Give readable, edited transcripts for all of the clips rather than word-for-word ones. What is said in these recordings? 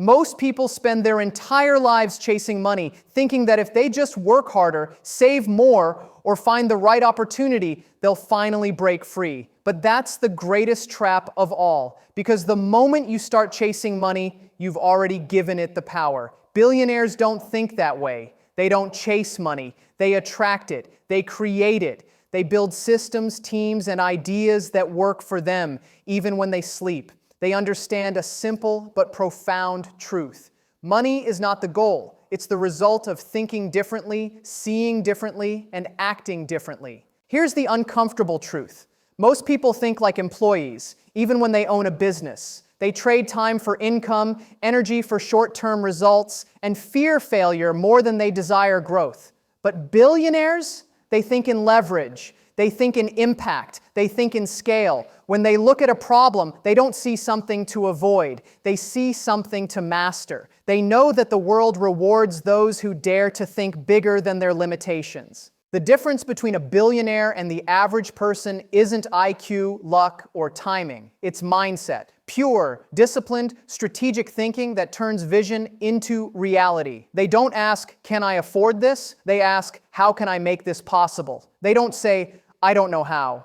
Most people spend their entire lives chasing money, thinking that if they just work harder, save more, or find the right opportunity, they'll finally break free. But that's the greatest trap of all, because the moment you start chasing money, you've already given it the power. Billionaires don't think that way. They don't chase money. They attract it. They create it. They build systems, teams, and ideas that work for them, even when they sleep. They understand a simple but profound truth. Money is not the goal. It's the result of thinking differently, seeing differently, and acting differently. Here's the uncomfortable truth. Most people think like employees, even when they own a business. They trade time for income, energy for short-term results, and fear failure more than they desire growth. But billionaires, they think in leverage. They think in impact. They think in scale. When they look at a problem, they don't see something to avoid. They see something to master. They know that the world rewards those who dare to think bigger than their limitations. The difference between a billionaire and the average person isn't IQ, luck, or timing. It's mindset. Pure, disciplined, strategic thinking that turns vision into reality. They don't ask, "Can I afford this?" They ask, "How can I make this possible?" They don't say, "I don't know how."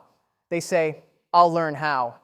They say, "I'll learn how."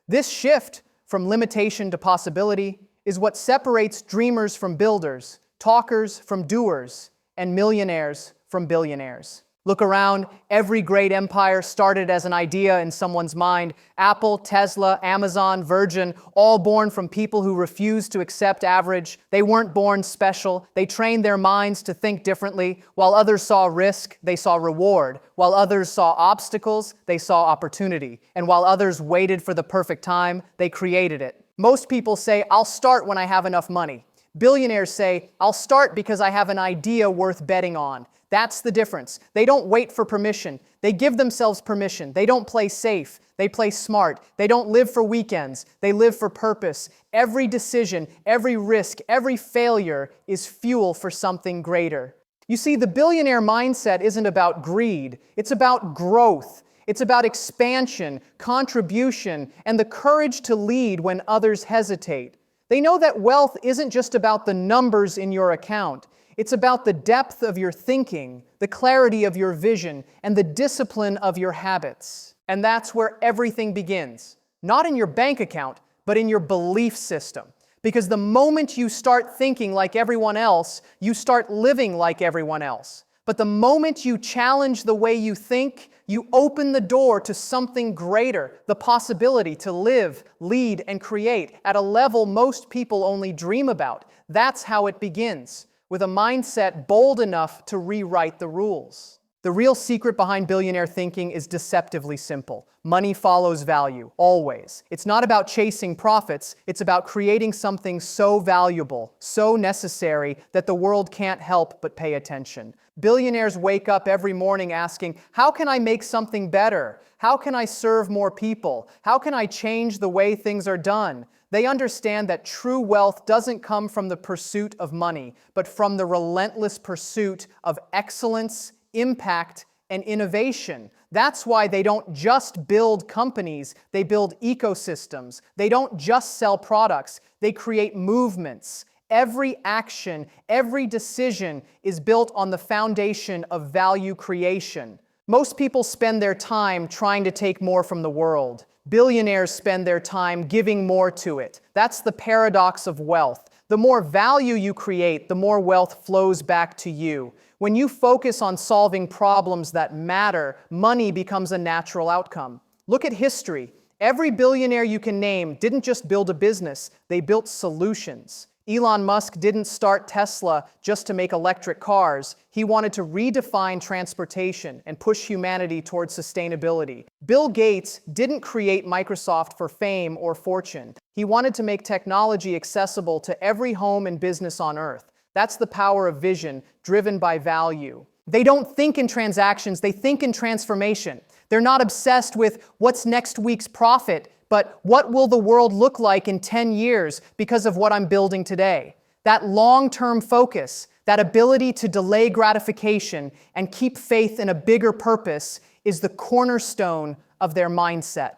This shift from limitation to possibility is what separates dreamers from builders, talkers from doers, and millionaires from billionaires. Look around, every great empire started as an idea in someone's mind. Apple, Tesla, Amazon, Virgin, all born from people who refused to accept average. They weren't born special. They trained their minds to think differently. While others saw risk, they saw reward. While others saw obstacles, they saw opportunity. And while others waited for the perfect time, they created it. Most people say, "I'll start when I have enough money." Billionaires say, "I'll start because I have an idea worth betting on." That's the difference. They don't wait for permission. They give themselves permission. They don't play safe. They play smart. They don't live for weekends. They live for purpose. Every decision, every risk, every failure is fuel for something greater. You see, the billionaire mindset isn't about greed. It's about growth. It's about expansion, contribution, and the courage to lead when others hesitate. They know that wealth isn't just about the numbers in your account. It's about the depth of your thinking, the clarity of your vision, and the discipline of your habits. And that's where everything begins. Not in your bank account, but in your belief system. Because the moment you start thinking like everyone else, you start living like everyone else. But the moment you challenge the way you think, you open the door to something greater, the possibility to live, lead, and create at a level most people only dream about. That's how it begins, with a mindset bold enough to rewrite the rules. The real secret behind billionaire thinking is deceptively simple. Money follows value, always. It's not about chasing profits, it's about creating something so valuable, so necessary, that the world can't help but pay attention. Billionaires wake up every morning asking, "How can I make something better? How can I serve more people? How can I change the way things are done?" They understand that true wealth doesn't come from the pursuit of money, but from the relentless pursuit of excellence, impact, and innovation. That's why they don't just build companies, they build ecosystems. They don't just sell products, they create movements. Every action, every decision is built on the foundation of value creation. Most people spend their time trying to take more from the world. Billionaires spend their time giving more to it. That's the paradox of wealth. The more value you create, the more wealth flows back to you. When you focus on solving problems that matter, money becomes a natural outcome. Look at history. Every billionaire you can name didn't just build a business, they built solutions. Elon Musk didn't start Tesla just to make electric cars. He wanted to redefine transportation and push humanity towards sustainability. Bill Gates didn't create Microsoft for fame or fortune. He wanted to make technology accessible to every home and business on Earth. That's the power of vision, driven by value. They don't think in transactions, they think in transformation. They're not obsessed with what's next week's profit, but what will the world look like in 10 years because of what I'm building today? That long-term focus, that ability to delay gratification and keep faith in a bigger purpose is the cornerstone of their mindset.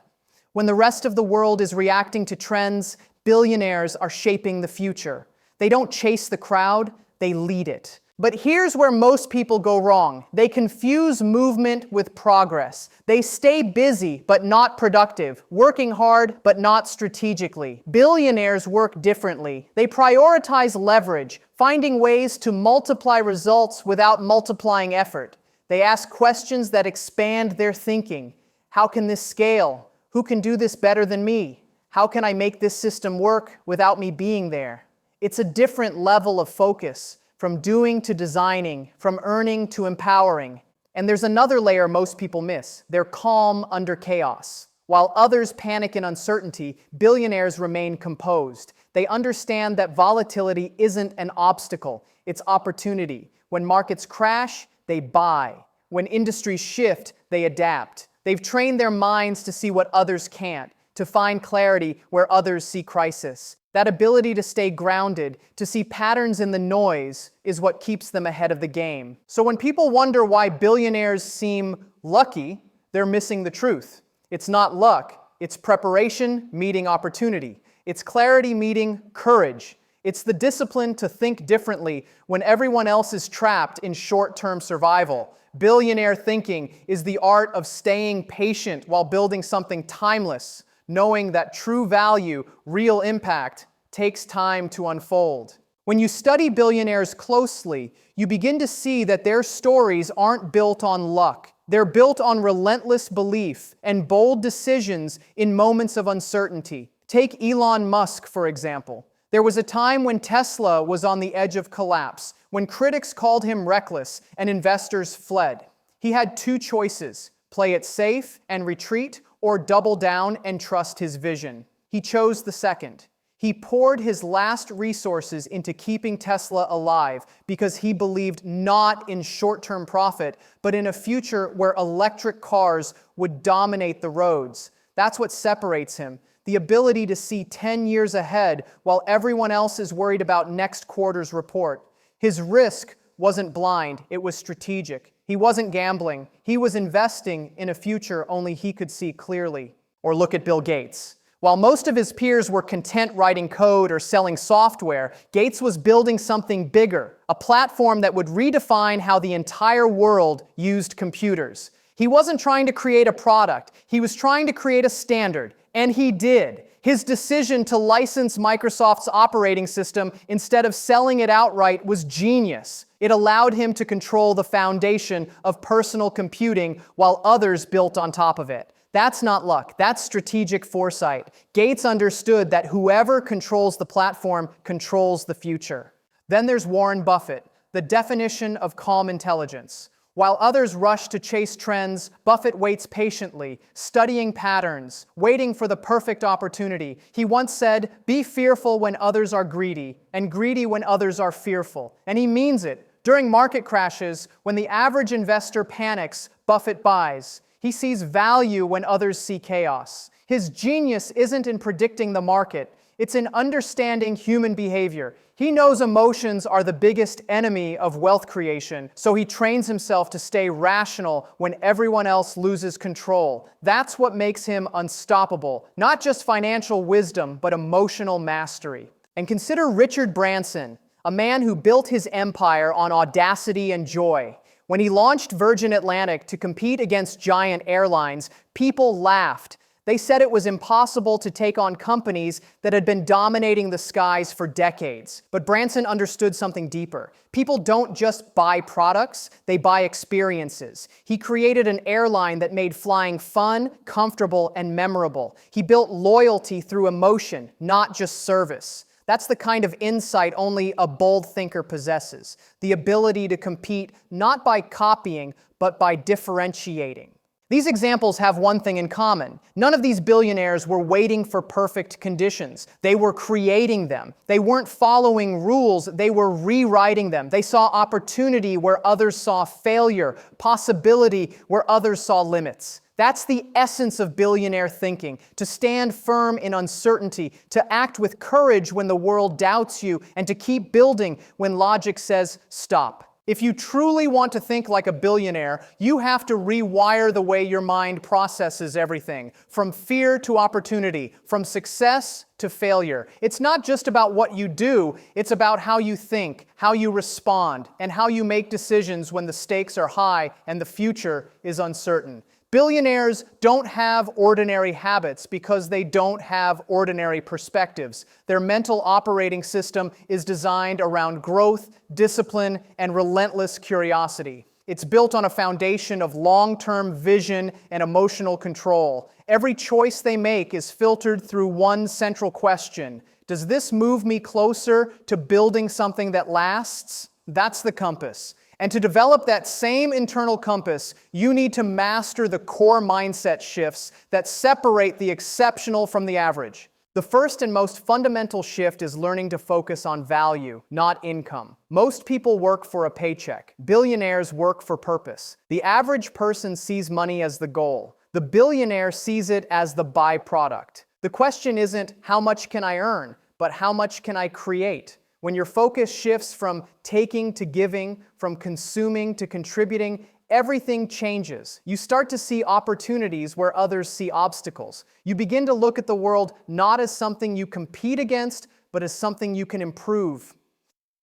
When the rest of the world is reacting to trends, billionaires are shaping the future. They don't chase the crowd, they lead it. But here's where most people go wrong. They confuse movement with progress. They stay busy but not productive, working hard but not strategically. Billionaires work differently. They prioritize leverage, finding ways to multiply results without multiplying effort. They ask questions that expand their thinking. How can this scale? Who can do this better than me? How can I make this system work without me being there? It's a different level of focus. From doing to designing, from earning to empowering. And there's another layer most people miss. They're calm under chaos. While others panic in uncertainty, billionaires remain composed. They understand that volatility isn't an obstacle, it's opportunity. When markets crash, they buy. When industries shift, they adapt. They've trained their minds to see what others can't, to find clarity where others see crisis. That ability to stay grounded, to see patterns in the noise, is what keeps them ahead of the game. So when people wonder why billionaires seem lucky, they're missing the truth. It's not luck, it's preparation meeting opportunity. It's clarity meeting courage. It's the discipline to think differently when everyone else is trapped in short-term survival. Billionaire thinking is the art of staying patient while building something timeless, knowing that true value, real impact, takes time to unfold. When you study billionaires closely, you begin to see that their stories aren't built on luck. They're built on relentless belief and bold decisions in moments of uncertainty. Take Elon Musk, for example. There was a time when Tesla was on the edge of collapse, when critics called him reckless and investors fled. He had two choices: play it safe and retreat, or double down and trust his vision. He chose the second. He poured his last resources into keeping Tesla alive because he believed not in short-term profit, but in a future where electric cars would dominate the roads. That's what separates him, the ability to see 10 years ahead while everyone else is worried about next quarter's report. His risk wasn't blind, it was strategic. He wasn't gambling, he was investing in a future only he could see clearly. Or look at Bill Gates. While most of his peers were content writing code or selling software, Gates was building something bigger, a platform that would redefine how the entire world used computers. He wasn't trying to create a product, he was trying to create a standard, and he did. His decision to license Microsoft's operating system instead of selling it outright was genius. It allowed him to control the foundation of personal computing while others built on top of it. That's not luck, that's strategic foresight. Gates understood that whoever controls the platform controls the future. Then there's Warren Buffett, the definition of calm intelligence. While others rush to chase trends, Buffett waits patiently, studying patterns, waiting for the perfect opportunity. He once said, "Be fearful when others are greedy, and greedy when others are fearful." And he means it. During market crashes, when the average investor panics, Buffett buys. He sees value when others see chaos. His genius isn't in predicting the market, it's in understanding human behavior. He knows emotions are the biggest enemy of wealth creation, so he trains himself to stay rational when everyone else loses control. That's what makes him unstoppable, not just financial wisdom, but emotional mastery. And consider Richard Branson, a man who built his empire on audacity and joy. When he launched Virgin Atlantic to compete against giant airlines, people laughed. They said it was impossible to take on companies that had been dominating the skies for decades. But Branson understood something deeper. People don't just buy products, they buy experiences. He created an airline that made flying fun, comfortable, and memorable. He built loyalty through emotion, not just service. That's the kind of insight only a bold thinker possesses. The ability to compete not by copying, but by differentiating. These examples have one thing in common. None of these billionaires were waiting for perfect conditions. They were creating them. They weren't following rules, they were rewriting them. They saw opportunity where others saw failure, possibility where others saw limits. That's the essence of billionaire thinking, to stand firm in uncertainty, to act with courage when the world doubts you, and to keep building when logic says stop. If you truly want to think like a billionaire, you have to rewire the way your mind processes everything, from fear to opportunity, from success to failure. It's not just about what you do, it's about how you think, how you respond, and how you make decisions when the stakes are high and the future is uncertain. Billionaires don't have ordinary habits because they don't have ordinary perspectives. Their mental operating system is designed around growth, discipline, and relentless curiosity. It's built on a foundation of long-term vision and emotional control. Every choice they make is filtered through one central question: does this move me closer to building something that lasts? That's the compass. And to develop that same internal compass, you need to master the core mindset shifts that separate the exceptional from the average. The first and most fundamental shift is learning to focus on value, not income. Most people work for a paycheck. Billionaires work for purpose. The average person sees money as the goal. The billionaire sees it as the byproduct. The question isn't how much can I earn, but how much can I create? When your focus shifts from taking to giving, from consuming to contributing, everything changes. You start to see opportunities where others see obstacles. You begin to look at the world not as something you compete against, but as something you can improve.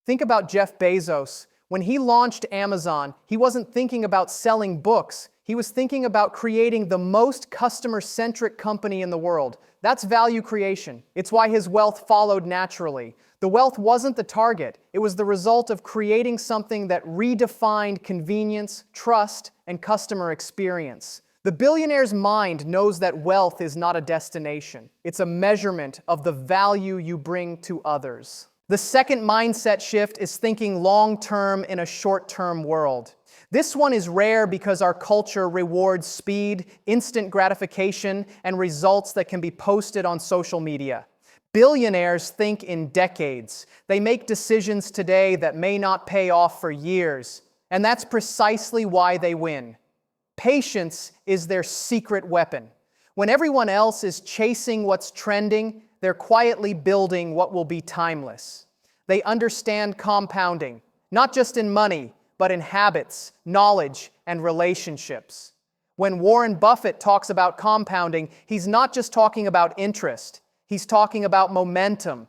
Think about Jeff Bezos. When he launched Amazon, he wasn't thinking about selling books. He was thinking about creating the most customer-centric company in the world. That's value creation. It's why his wealth followed naturally. The wealth wasn't the target. It was the result of creating something that redefined convenience, trust, and customer experience. The billionaire's mind knows that wealth is not a destination. It's a measurement of the value you bring to others. The second mindset shift is thinking long-term in a short-term world. This one is rare because our culture rewards speed, instant gratification, and results that can be posted on social media. Billionaires think in decades. They make decisions today that may not pay off for years. And that's precisely why they win. Patience is their secret weapon. When everyone else is chasing what's trending, they're quietly building what will be timeless. They understand compounding, not just in money, but in habits, knowledge, and relationships. When Warren Buffett talks about compounding, he's not just talking about interest. He's talking about momentum.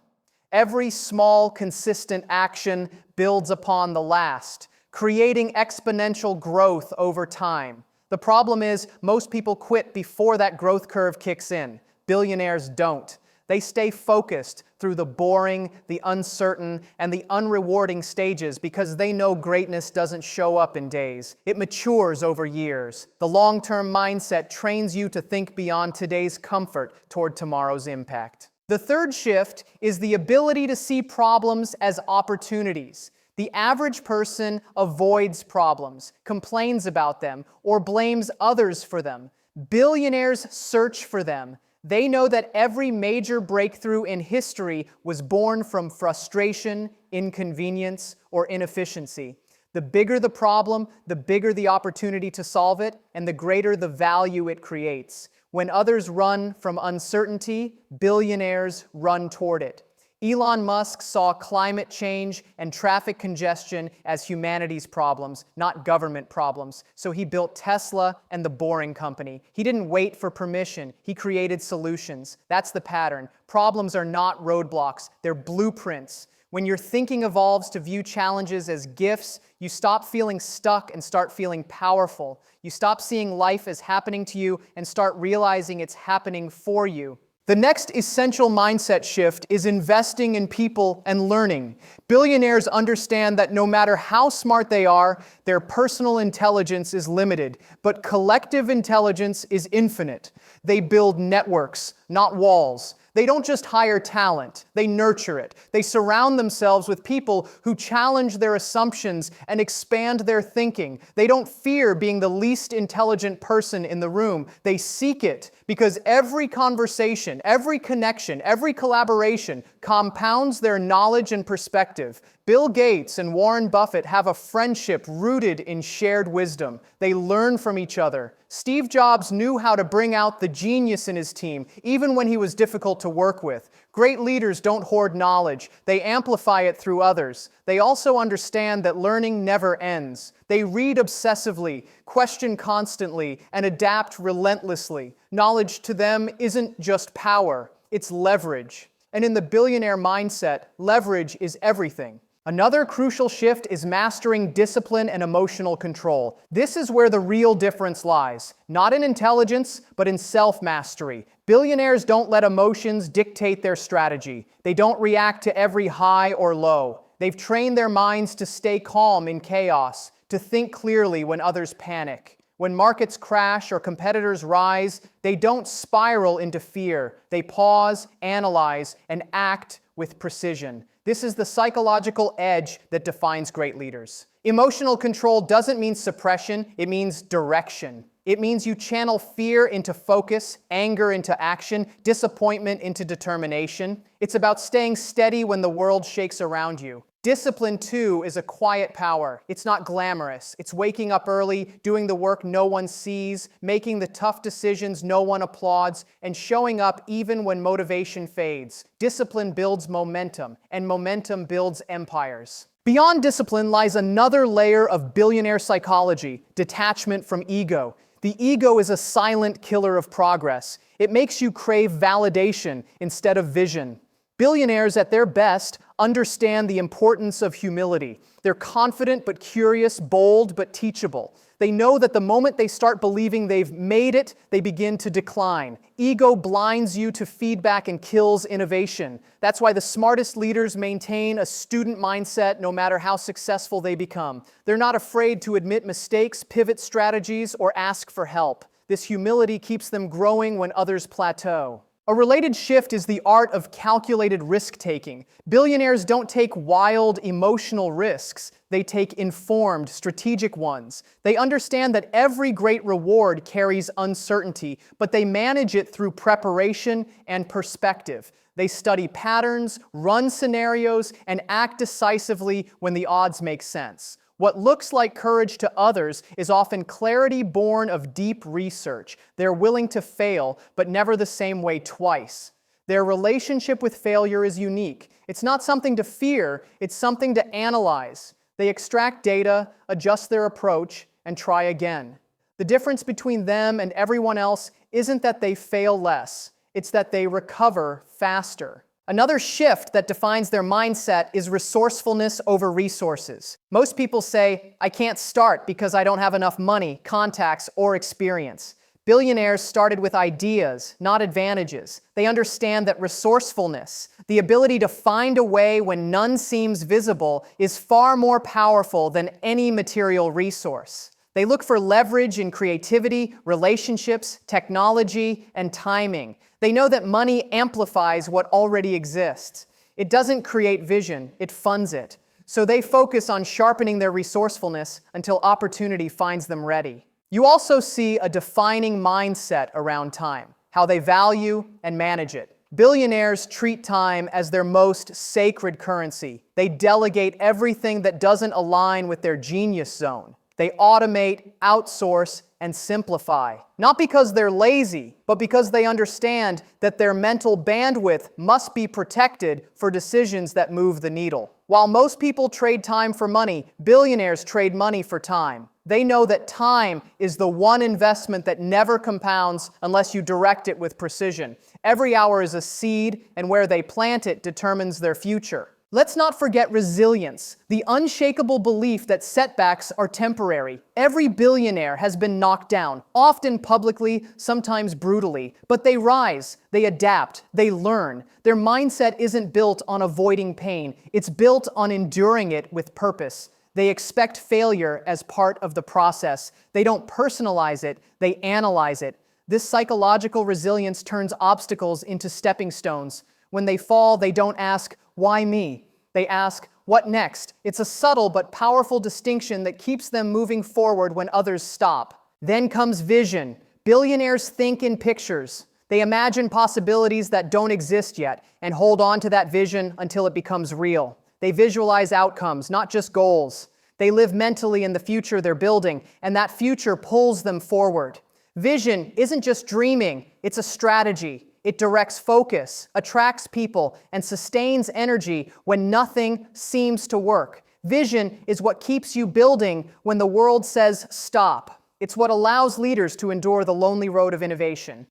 Every small, consistent action builds upon the last, creating exponential growth over time. The problem is, most people quit before that growth curve kicks in. Billionaires don't. They stay focused through the boring, the uncertain, and the unrewarding stages because they know greatness doesn't show up in days. It matures over years. The long-term mindset trains you to think beyond today's comfort toward tomorrow's impact. The third shift is the ability to see problems as opportunities. The average person avoids problems, complains about them, or blames others for them. Billionaires search for them. They know that every major breakthrough in history was born from frustration, inconvenience, or inefficiency. The bigger the problem, the bigger the opportunity to solve it, and the greater the value it creates. When others run from uncertainty, billionaires run toward it. Elon Musk saw climate change and traffic congestion as humanity's problems, not government problems. So he built Tesla and the Boring Company. He didn't wait for permission. He created solutions. That's the pattern. Problems are not roadblocks. They're blueprints. When your thinking evolves to view challenges as gifts, you stop feeling stuck and start feeling powerful. You stop seeing life as happening to you and start realizing it's happening for you. The next essential mindset shift is investing in people and learning. Billionaires understand that no matter how smart they are, their personal intelligence is limited, but collective intelligence is infinite. They build networks, not walls. They don't just hire talent, they nurture it. They surround themselves with people who challenge their assumptions and expand their thinking. They don't fear being the least intelligent person in the room. They seek it because every conversation, every connection, every collaboration compounds their knowledge and perspective. Bill Gates and Warren Buffett have a friendship rooted in shared wisdom. They learn from each other. Steve Jobs knew how to bring out the genius in his team, even when he was difficult to work with. Great leaders don't hoard knowledge. They amplify it through others. They also understand that learning never ends. They read obsessively, question constantly, and adapt relentlessly. Knowledge to them isn't just power, it's leverage. And in the billionaire mindset, leverage is everything. Another crucial shift is mastering discipline and emotional control. This is where the real difference lies, not in intelligence, but in self-mastery. Billionaires don't let emotions dictate their strategy. They don't react to every high or low. They've trained their minds to stay calm in chaos, to think clearly when others panic. When markets crash or competitors rise, they don't spiral into fear. They pause, analyze, and act with precision. This is the psychological edge that defines great leaders. Emotional control doesn't mean suppression, it means direction. It means you channel fear into focus, anger into action, disappointment into determination. It's about staying steady when the world shakes around you. Discipline, too, is a quiet power. It's not glamorous. It's waking up early, doing the work no one sees, making the tough decisions no one applauds, and showing up even when motivation fades. Discipline builds momentum, and momentum builds empires. Beyond discipline lies another layer of billionaire psychology: detachment from ego. The ego is a silent killer of progress. It makes you crave validation instead of vision. Billionaires at their best understand the importance of humility. They're confident but curious, bold but teachable. They know that the moment they start believing they've made it, they begin to decline. Ego blinds you to feedback and kills innovation. That's why the smartest leaders maintain a student mindset no matter how successful they become. They're not afraid to admit mistakes, pivot strategies, or ask for help. This humility keeps them growing when others plateau. A related shift is the art of calculated risk-taking. Billionaires don't take wild, emotional risks. They take informed, strategic ones. They understand that every great reward carries uncertainty, but they manage it through preparation and perspective. They study patterns, run scenarios, and act decisively when the odds make sense. What looks like courage to others is often clarity born of deep research. They're willing to fail, but never the same way twice. Their relationship with failure is unique. It's not something to fear, it's something to analyze. They extract data, adjust their approach, and try again. The difference between them and everyone else isn't that they fail less, it's that they recover faster. Another shift that defines their mindset is resourcefulness over resources. Most people say, "I can't start because I don't have enough money, contacts, or experience." Billionaires started with ideas, not advantages. They understand that resourcefulness, the ability to find a way when none seems visible, is far more powerful than any material resource. They look for leverage in creativity, relationships, technology, and timing. They know that money amplifies what already exists. It doesn't create vision, it funds it. So they focus on sharpening their resourcefulness until opportunity finds them ready. You also see a defining mindset around time, how they value and manage it. Billionaires treat time as their most sacred currency. They delegate everything that doesn't align with their genius zone. They automate, outsource, and simplify. Not because they're lazy, but because they understand that their mental bandwidth must be protected for decisions that move the needle. While most people trade time for money, billionaires trade money for time. They know that time is the one investment that never compounds unless you direct it with precision. Every hour is a seed, and where they plant it determines their future. Let's not forget resilience, the unshakable belief that setbacks are temporary. Every billionaire has been knocked down, often publicly, sometimes brutally, but they rise, they adapt, they learn. Their mindset isn't built on avoiding pain, it's built on enduring it with purpose. They expect failure as part of the process. They don't personalize it, they analyze it. This psychological resilience turns obstacles into stepping stones. When they fall, they don't ask, "Why me?" They ask, "What next?" It's a subtle but powerful distinction that keeps them moving forward when others stop. Then comes vision. Billionaires think in pictures. They imagine possibilities that don't exist yet and hold on to that vision until it becomes real. They visualize outcomes, not just goals. They live mentally in the future they're building, and that future pulls them forward. Vision isn't just dreaming, it's a strategy. It directs focus, attracts people, and sustains energy when nothing seems to work. Vision is what keeps you building when the world says stop. It's what allows leaders to endure the lonely road of innovation.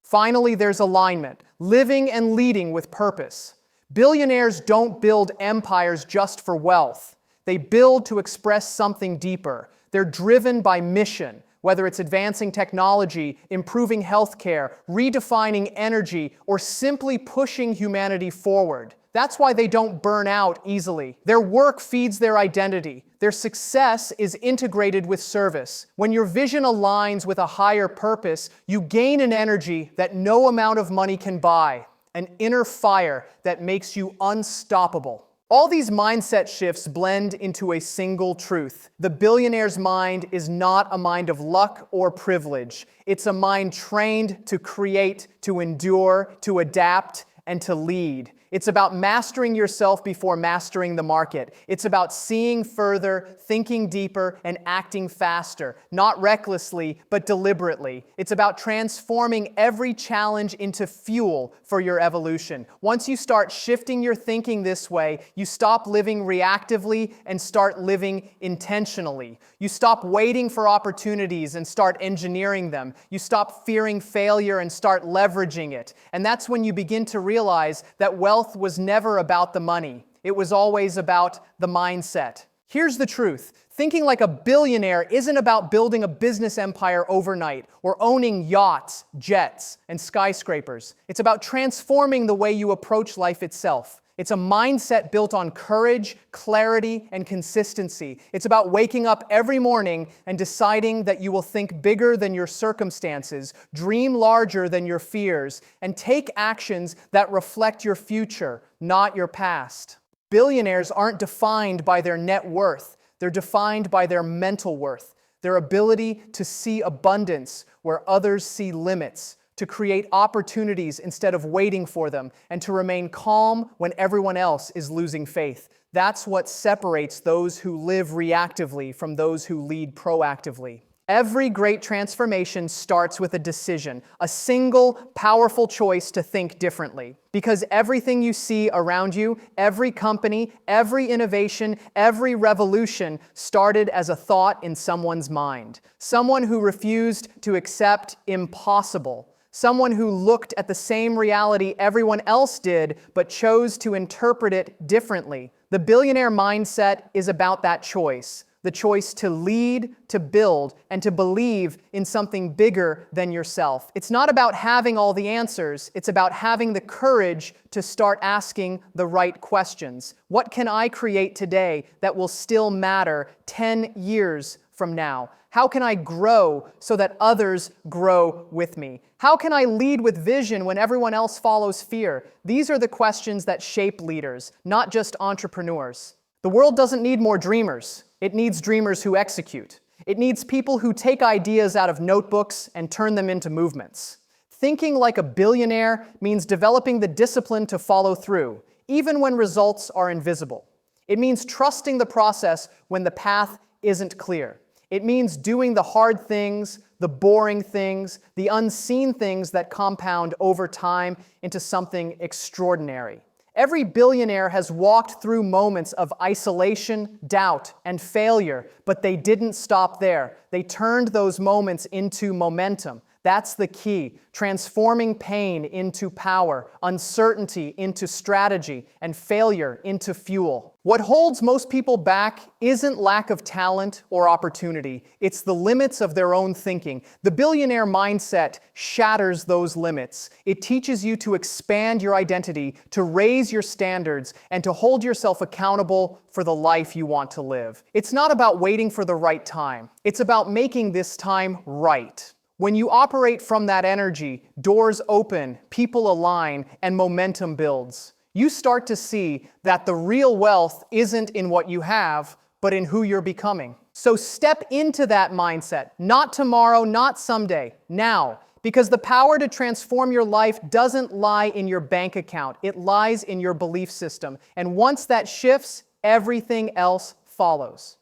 Finally, there's alignment, living and leading with purpose. Billionaires don't build empires just for wealth. They build to express something deeper. They're driven by mission, whether it's advancing technology, improving healthcare, redefining energy, or simply pushing humanity forward. That's why they don't burn out easily. Their work feeds their identity. Their success is integrated with service. When your vision aligns with a higher purpose, you gain an energy that no amount of money can buy, an inner fire that makes you unstoppable. All these mindset shifts blend into a single truth. The billionaire's mind is not a mind of luck or privilege. It's a mind trained to create, to endure, to adapt, and to lead. It's about mastering yourself before mastering the market. It's about seeing further, thinking deeper, and acting faster, not recklessly, but deliberately. It's about transforming every challenge into fuel for your evolution. Once you start shifting your thinking this way, you stop living reactively and start living intentionally. You stop waiting for opportunities and start engineering them. You stop fearing failure and start leveraging it. And that's when you begin to realize that wealth was never about the money. It was always about the mindset. Here's the truth. Thinking like a billionaire isn't about building a business empire overnight or owning yachts, jets, and skyscrapers. It's about transforming the way you approach life itself. It's a mindset built on courage, clarity, and consistency. It's about waking up every morning and deciding that you will think bigger than your circumstances, dream larger than your fears, and take actions that reflect your future, not your past. Billionaires aren't defined by their net worth. They're defined by their mental worth, their ability to see abundance where others see limits, to create opportunities instead of waiting for them, and to remain calm when everyone else is losing faith. That's what separates those who live reactively from those who lead proactively. Every great transformation starts with a decision, a single, powerful choice to think differently. Because everything you see around you, every company, every innovation, every revolution started as a thought in someone's mind. Someone who refused to accept impossible. Someone who looked at the same reality everyone else did, but chose to interpret it differently. The billionaire mindset is about that choice. The choice to lead, to build, and to believe in something bigger than yourself. It's not about having all the answers. It's about having the courage to start asking the right questions. What can I create today that will still matter 10 years from now? How can I grow so that others grow with me? How can I lead with vision when everyone else follows fear? These are the questions that shape leaders, not just entrepreneurs. The world doesn't need more dreamers. It needs dreamers who execute. It needs people who take ideas out of notebooks and turn them into movements. Thinking like a billionaire means developing the discipline to follow through, even when results are invisible. It means trusting the process when the path isn't clear. It means doing the hard things, the boring things, the unseen things that compound over time into something extraordinary. Every billionaire has walked through moments of isolation, doubt, and failure, but they didn't stop there. They turned those moments into momentum. That's the key, transforming pain into power, uncertainty into strategy, and failure into fuel. What holds most people back isn't lack of talent or opportunity. It's the limits of their own thinking. The billionaire mindset shatters those limits. It teaches you to expand your identity, to raise your standards, and to hold yourself accountable for the life you want to live. It's not about waiting for the right time. It's about making this time right. When you operate from that energy, doors open, people align, and momentum builds. You start to see that the real wealth isn't in what you have, but in who you're becoming. So step into that mindset, not tomorrow, not someday, now. Because the power to transform your life doesn't lie in your bank account, it lies in your belief system. And once that shifts, everything else follows.